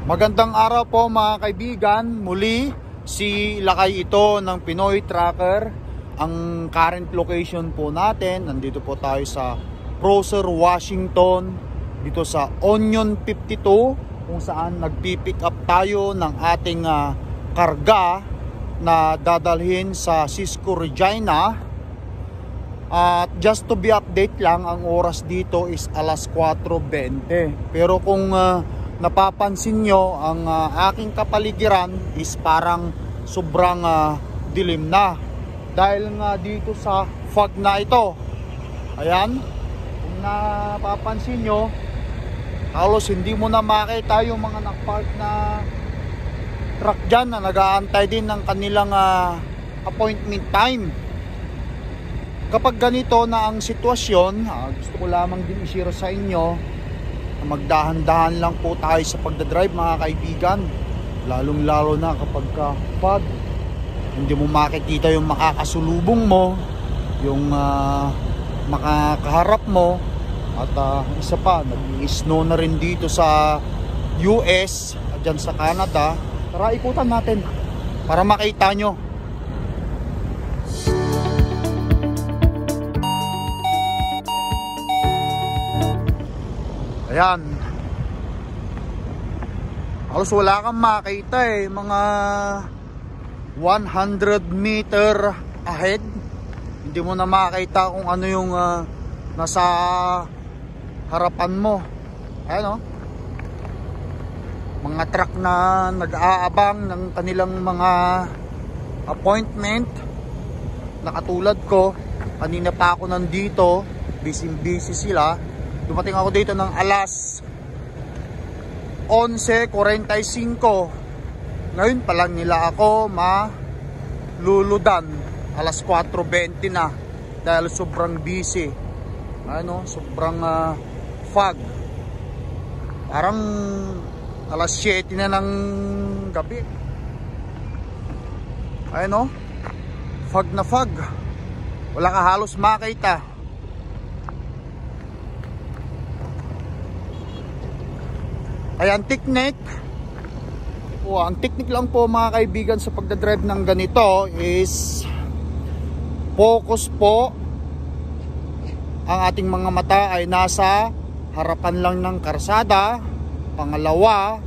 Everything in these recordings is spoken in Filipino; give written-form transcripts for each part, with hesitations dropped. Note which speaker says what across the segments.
Speaker 1: Magandang araw po mga kaibigan. Muli si Lakay ito ng Pinoy Tracker. Ang current location po natin, nandito po tayo sa Prosser, Washington, dito sa Onion 52, kung saan nagpipick up tayo ng ating karga na dadalhin sa Cisco Regina. At just to be update lang, ang oras dito is alas 4:20. Pero kung napapansin nyo, ang aking kapaligiran is parang sobrang dilim na. Dahil nga dito sa fog na ito. Ayan, kung napapansin nyo, halos hindi mo na makita yung mga nakapark na truck dyan na nag-aantay din ng kanilang appointment time. Kapag ganito na ang sitwasyon, gusto ko lamang din i-share sa inyo na magdahan-dahan lang po tayo sa pagdadrive mga kaibigan. Lalong-lalo na kapag fog, hindi mo makikita yung makakasulubong mo, yung makakaharap mo. At isa pa, nag-i-snow na rin dito sa US, dyan sa Canada. Tara, ikutan natin para makita nyo. Ayan, halos wala kang makita mga 100 meter ahead. Hindi mo na makita kung ano yung nasa harapan mo. Ayan mga truck na nag-aabang ng kanilang mga appointment. Nakatulad ko, kanina pa ako nandito, busy sila. Dumating ako dito ng alas 11:45. Ngayon pa lang nila ako maluludan. Alas 4:20 na. Dahil sobrang busy. Sobrang fog. Parang alas 7 na ng gabi. Fog na fog. Wala ka halos makita. Ayan, technique. Ang technique lang po mga kaibigan sa pagdadrive ng ganito is focus po. Ang ating mga mata ay nasa harapan lang ng karsada. Pangalawa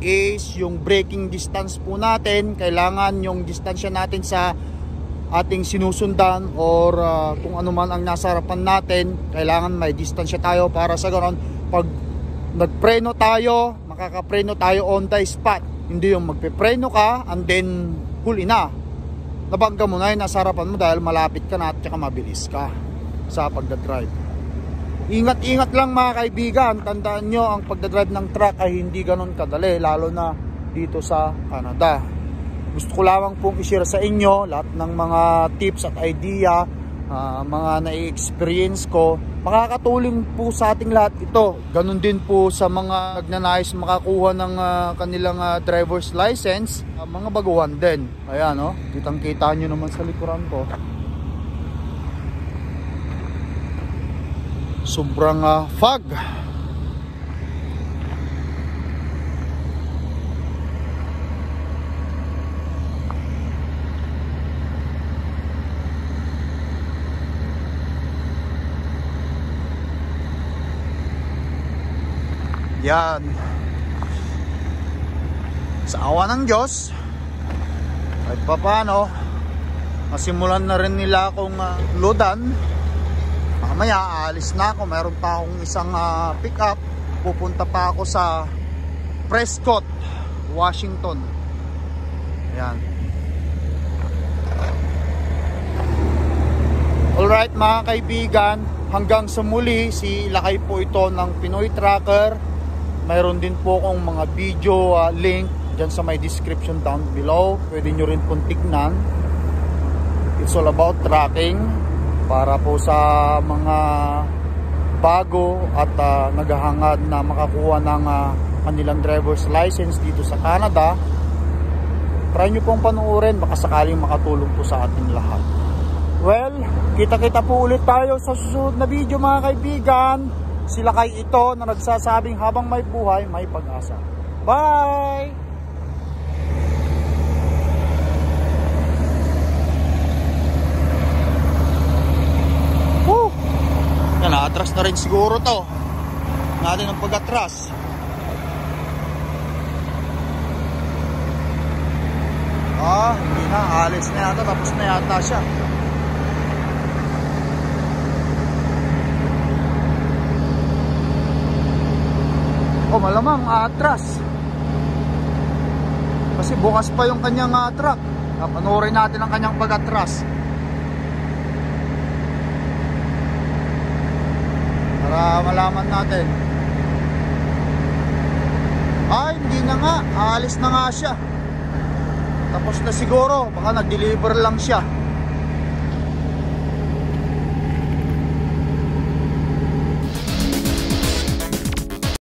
Speaker 1: is yung braking distance po natin. Kailangan yung distansya natin sa ating sinusundan or kung ano man ang nasa harapan natin, kailangan may distansya tayo para sa ganoon pag nagpreno tayo, makakapreno tayo on the spot. Hindi yung magpipreno ka and then huli na. Nabangga mo na yung nasa harapan mo dahil malapit ka na at saka mabilis ka sa pagdadrive. Ingat-ingat lang mga kaibigan. Tandaan nyo, ang pagdadrive ng truck ay hindi ganun kadali, lalo na dito sa Canada. Gusto ko lamang pong i-share sa inyo lahat ng mga tips at idea, mga na-experience ko. Makakatulong po sa ating lahat ito. Ganun din po sa mga nagnanais makakuha ng kanilang driver's license, mga baguhan din. Ayan kitang-kita nyo naman sa likuran ko. Sobrang fog. Yan. Sa awa ng Diyos, kahit pa paano, masimulan na rin nila akong loadan. Mamaya aalis na ako. Mayroon pa akong isang pick up. Pupunta pa ako sa Prescott, Washington. Yan. Alright mga kaibigan, hanggang sa muli, si Lakay po ito ng Pinoy Tracker. Mayroon din po akong mga video link dyan sa my description down below. Pwede nyo rin pong tignan. It's all about tracking para po sa mga bago at naghahangad na makakuha ng kanilang driver's license dito sa Canada. Try nyo pong panuorin, baka sakaling makatulong po sa ating lahat. Well, kita-kita po ulit tayo sa susunod na video mga kaibigan. Si Lakay ito na nagsasabing habang may buhay, may pag-asa. Bye! Woo! Yan, atras na rin siguro to. Natin ang pag-atras. Hindi na. Alis na yata. Tapos na yata siya. Malamang atras. Kasi bukas pa yung kanyang truck. Panoorin natin ang kanyang pag-atras. Para malaman natin. Hindi na nga. Aalis na nga siya. Tapos na siguro. Baka nag-deliver lang siya.